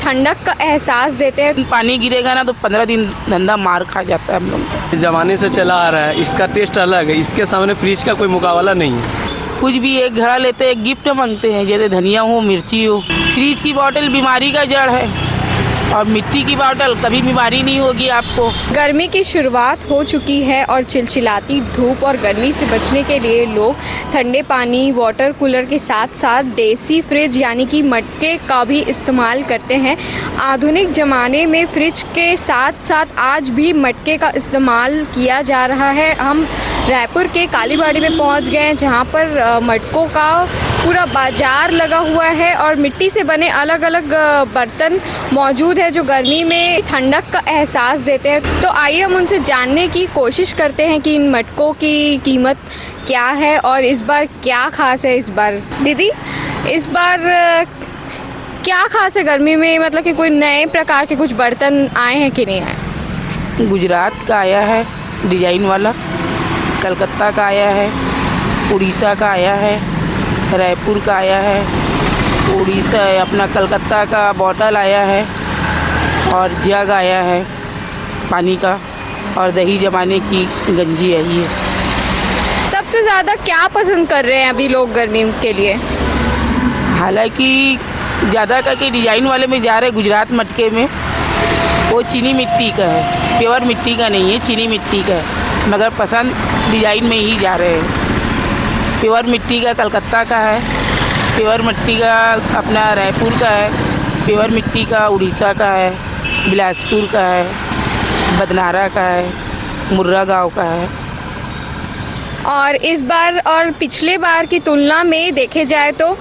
ठंडक का एहसास देते हैं। पानी गिरेगा ना तो 15 दिन धंधा मार खा जाता है हम लोग का। इस ज़माने से चला आ रहा है, इसका टेस्ट अलग है, इसके सामने फ्रिज का कोई मुकाबला नहीं है। कुछ भी एक घड़ा लेते हैं गिफ्ट मांगते हैं, जैसे धनिया हो मिर्ची हो। फ्रिज की बोतल बीमारी का जड़ है और मिट्टी की बोतल कभी बीमारी नहीं होगी आपको। गर्मी की शुरुआत हो चुकी है और चिलचिलाती धूप और गर्मी से बचने के लिए लोग ठंडे पानी, वाटर कूलर के साथ साथ देसी फ्रिज यानी कि मटके का भी इस्तेमाल करते हैं। आधुनिक ज़माने में फ्रिज के साथ साथ आज भी मटके का इस्तेमाल किया जा रहा है। हम रायपुर के कालीबाड़ी में पहुंच गए हैं, जहां पर मटकों का पूरा बाजार लगा हुआ है और मिट्टी से बने अलग अलग बर्तन मौजूद है जो गर्मी में ठंडक का एहसास देते हैं। तो आइए हम उनसे जानने की कोशिश करते हैं कि इन मटकों की कीमत क्या है और इस बार क्या खास है। इस बार दीदी, इस बार क्या खास है गर्मी में, मतलब कि कोई नए प्रकार के कुछ बर्तन आए हैं कि नहीं आए? गुजरात का आया है डिजाइन वाला, कलकत्ता का आया है, उड़ीसा का आया है, रायपुर का आया है, उड़ीसा अपना कलकत्ता का बोतल आया है और जग आया है पानी का, और दही जमाने की गंजी आई है। सबसे ज़्यादा क्या पसंद कर रहे हैं अभी लोग गर्मी के लिए? हालांकि ज़्यादा करके डिजाइन वाले में जा रहे गुजरात मटके में, वो चीनी मिट्टी का है, प्योर मिट्टी का नहीं है, चीनी मिट्टी का है, मगर पसंद डिजाइन में ही जा रहे हैं। प्योर मिट्टी का कलकत्ता का है, प्योर मिट्टी का अपना रायपुर का है, प्योर मिट्टी का उड़ीसा का है, बिलासपुर का है, बदनारा का है, मुर्रा गांव का है। और इस बार और पिछले बार की तुलना में देखे जाए तो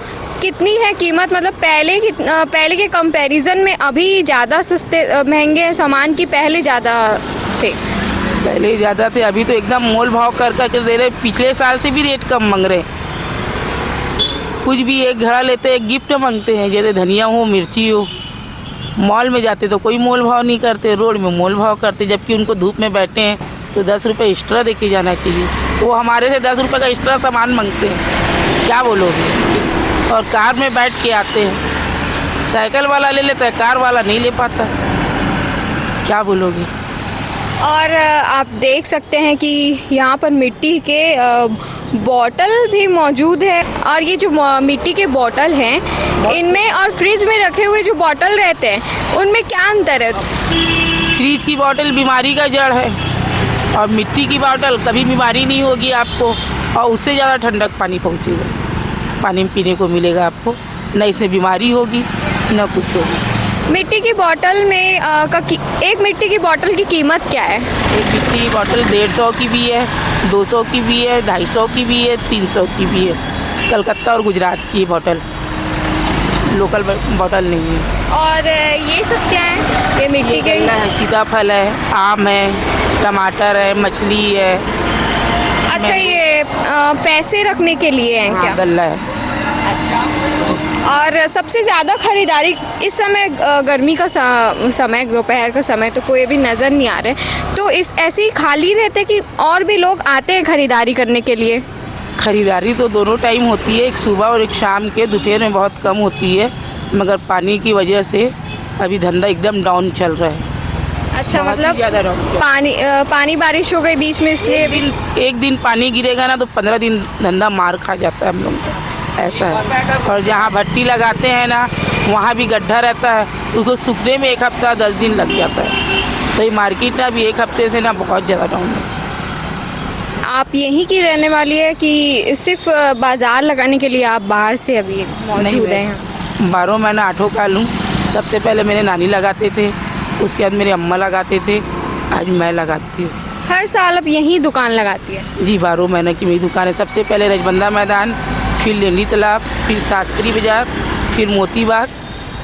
कितनी है कीमत, मतलब पहले के कंपैरिजन में अभी ज़्यादा सस्ते महंगे हैं सामान की पहले ज़्यादा थे? पहले ज़्यादा थे, अभी तो एकदम मोल भाव कर दे रहे। पिछले साल से भी रेट कम मांग रहे। कुछ भी एक घड़ा लेते हैं गिफ्ट मांगते हैं, जैसे धनिया हो मिर्ची हो। मॉल में जाते तो कोई मोल भाव नहीं करते, रोड में मोल भाव करते, जबकि उनको धूप में बैठे हैं तो 10 रुपये एक्स्ट्रा दे के जाना चाहिए। वो हमारे से 10 रुपये का एक्स्ट्रा सामान मांगते हैं, क्या बोलोगे? और कार में बैठ के आते हैं, साइकिल वाला ले लेता है, कार वाला नहीं ले पाता, क्या बोलोगे? और आप देख सकते हैं कि यहाँ पर मिट्टी के बॉटल भी मौजूद है। और ये जो मिट्टी के बॉटल हैं, इनमें और फ्रिज में रखे हुए जो बॉटल रहते हैं उनमें क्या अंतर है? फ्रिज की बोतल बीमारी का जड़ है और मिट्टी की बोतल कभी बीमारी नहीं होगी आपको, और उससे ज़्यादा ठंडक पानी पहुँचेगा, पानी पीने को मिलेगा आपको, न इसमें बीमारी होगी न कुछ होगी। मिट्टी की बोतल में एक मिट्टी की बोतल की कीमत क्या है? एक मिट्टी की बोतल 150 की भी है, 200 की भी है, 250 की भी है, 300 की भी है। कलकत्ता और गुजरात की बोतल, लोकल बोतल नहीं है। और ये सब क्या है? ये मिट्टी के है, सीताफल है, आम है, टमाटर है, मछली है। अच्छा, ये पैसे रखने के लिए है क्या? गल्ला है। अच्छा। और सबसे ज़्यादा खरीदारी इस समय गर्मी का समय, दोपहर का समय, तो कोई भी नज़र नहीं आ रहे, तो इस ऐसे ही खाली रहते कि और भी लोग आते हैं खरीदारी करने के लिए? खरीदारी तो दोनों टाइम होती है, एक सुबह और एक शाम के। दोपहर में बहुत कम होती है, मगर पानी की वजह से अभी धंधा एकदम डाउन चल रहा है। अच्छा, मतलब पानी बारिश हो गई बीच में, इसलिए एक दिन पानी गिरेगा ना तो 15 दिन धंधा मार खा जाता है हम लोग का, ऐसा है। और जहाँ भट्टी लगाते हैं ना, वहाँ भी गड्ढा रहता है, उसको सूखने में 1 हफ्ता 10 दिन लग जाता है। तो ये मार्केट ना अभी 1 हफ्ते से ना बहुत ज़्यादा डाउन है। आप यहीं की रहने वाली है कि सिर्फ बाज़ार लगाने के लिए आप बाहर से अभी मौजूद हैं? 12 महीना आठों का लूँ। सबसे पहले मेरे नानी लगाते थे, उसके बाद मेरी अम्मा लगाते थे, आज मैं लगाती हूँ। हर साल अब यहीं दुकान लगाती है? जी, 12 महीने की मेरी दुकान है। सबसे पहले रजबंदा मैदान, फिर लेंडी तालाब, फिर शास्त्री बाजार, फिर मोती बाग,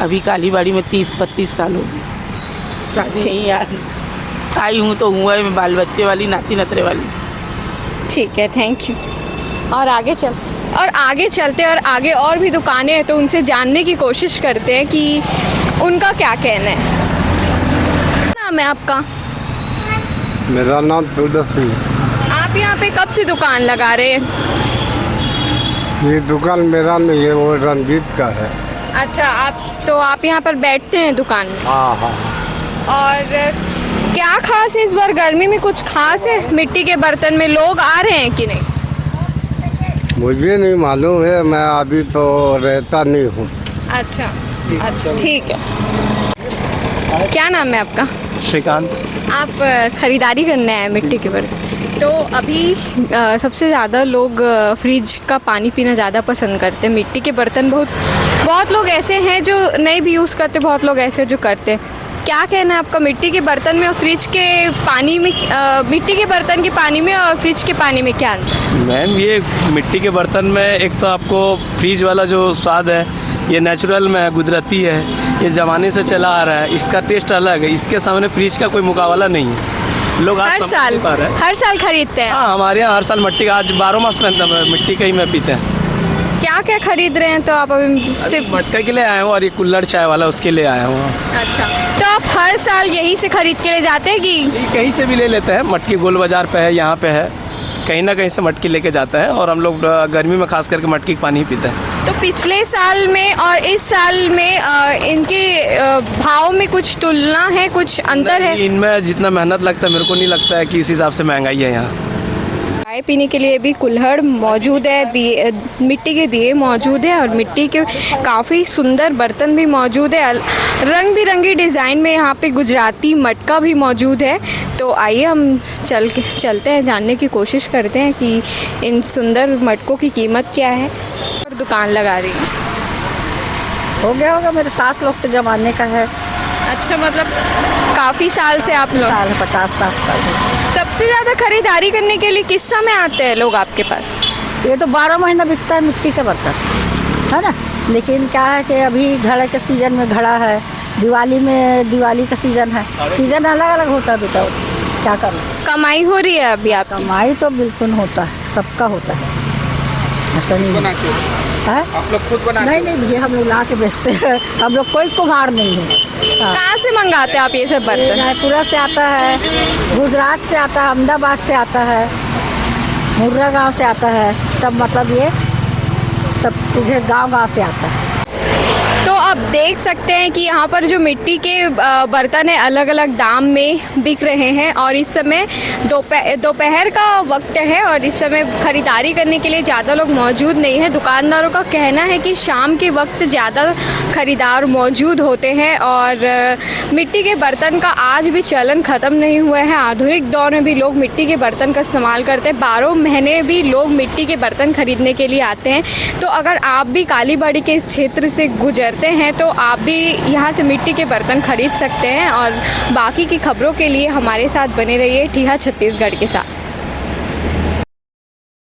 अभी कालीबाड़ी में 30-32 साल हो गए। शादी नहीं यार, आई हूँ तो हुआ है, मैं बाल बच्चे वाली, नाती नतरे वाली। ठीक है, थैंक यू। और आगे चलते और आगे और भी दुकानें हैं, तो उनसे जानने की कोशिश करते हैं कि उनका क्या कहना है। क्या नाम है आपका? मेरा नाम दुर्गा सिंह। आप यहाँ पे कब से दुकान लगा रहे हैं? ये दुकान मेरा नहीं है, वो रणजीत का है। अच्छा, आप यहाँ पर बैठते हैं दुकान में? हाँ हाँ। और क्या खास है इस बार गर्मी में? कुछ खास है मिट्टी के बर्तन में? लोग आ रहे हैं कि नहीं? मुझे नहीं मालूम है, मैं अभी तो रहता नहीं हूँ। अच्छा, ठीक है। क्या नाम है आपका? श्रीकांत। आप खरीदारी करने आए हैं मिट्टी के बर्तन। तो अभी सबसे ज़्यादा लोग फ्रिज का पानी पीना ज़्यादा पसंद करते हैं। मिट्टी के बर्तन बहुत लोग ऐसे हैं जो नहीं भी यूज़ करते, बहुत लोग ऐसे जो करते हैं। क्या कहना है आपका मिट्टी के बर्तन में और फ्रिज के पानी में? मिट्टी के बर्तन के पानी में और फ्रिज के पानी में क्या अंतर है? मैम, ये मिट्टी के बर्तन में एक तो आपको फ्रिज वाला जो स्वाद है ये नेचुरल में है, कुदरती है, ये ज़माने से चला आ रहा है, इसका टेस्ट अलग है। इसके सामने फ्रिज का कोई मुकाबला नहीं है। लोग हर साल खरीदते हैं? हाँ, हमारे यहाँ हर साल मिट्टी का, आज 12 मास में मिट्टी का ही में पीते हैं। क्या क्या खरीद रहे हैं? तो आप अभी सिर्फ मटका के लिए आया हूँ और ये कुल्हड़ चाय वाला उसके लिए आया हूँ। अच्छा, तो आप हर साल यहीं से खरीद के ले जाते हैं कि कहीं से भी ले लेते हैं? मटकी गोल बाजार पे है, यहाँ पे है, कहीं ना कहीं से मटकी लेके जाते हैं और हम लोग गर्मी में खास करके मटकी का पानी ही पीते हैं। तो पिछले साल में और इस साल में इनके भाव में कुछ तुलना है, कुछ अंतर है? इनमें जितना मेहनत लगता है मेरे को नहीं लगता है कि इस हिसाब से महंगाई है यहाँ। चाय पीने के लिए भी कुल्हड़ मौजूद है, मिट्टी के दिए मौजूद है और मिट्टी के काफ़ी सुंदर बर्तन भी मौजूद है। रंग बिरंगी डिज़ाइन में यहाँ पे गुजराती मटका भी मौजूद है। तो आइए हम चलते हैं, जानने की कोशिश करते हैं कि इन सुंदर मटकों की कीमत क्या है। और दुकान लगा रही है। हो गया होगा, मेरे सास लोग के ज़माने का है। अच्छा, मतलब काफ़ी साल से आप लोग? 50-60 साल। सबसे ज़्यादा खरीदारी करने के लिए किस समय आते हैं लोग आपके पास? ये तो 12 महीना बिकता है मिट्टी का बर्तन, है ना। लेकिन क्या है कि अभी घड़े के सीज़न में घड़ा है, दिवाली का सीज़न है, सीज़न अलग अलग होता है बेटा। क्या करूँ, कमाई हो रही है अभी आपकी? कमाई तो बिल्कुल होता है, सबका होता है, ऐसा नहीं है। आप लोग खुद बना? नहीं भैया, हम लोग ला के बेचते हैं। हम लोग कोई कुम्हार नहीं है। कहाँ से मंगाते हैं आप ये सब बर्तन? रायपुरा से आता है, गुजरात से आता है, अहमदाबाद से आता है, मुर्रा गांव से आता है, सब मतलब ये सब तुझे गांव से आता है। तो आप देख सकते हैं कि यहाँ पर जो मिट्टी के बर्तन है अलग अलग दाम में बिक रहे हैं और इस समय दोपहर का वक्त है और इस समय खरीदारी करने के लिए ज़्यादा लोग मौजूद नहीं हैं। दुकानदारों का कहना है कि शाम के वक्त ज़्यादा खरीदार मौजूद होते हैं और मिट्टी के बर्तन का आज भी चलन ख़त्म नहीं हुआ है। आधुनिक दौर में भी लोग मिट्टी के बर्तन का इस्तेमाल करते हैं। 12 महीने भी लोग मिट्टी के बर्तन खरीदने के लिए आते हैं। तो अगर आप भी कालीबाड़ी के इस क्षेत्र से गुजरते हैं तो आप भी यहाँ से मिट्टी के बर्तन खरीद सकते हैं। और बाकी की खबरों के लिए हमारे साथ बने रहिए ठिहा छत्तीसगढ़ के साथ।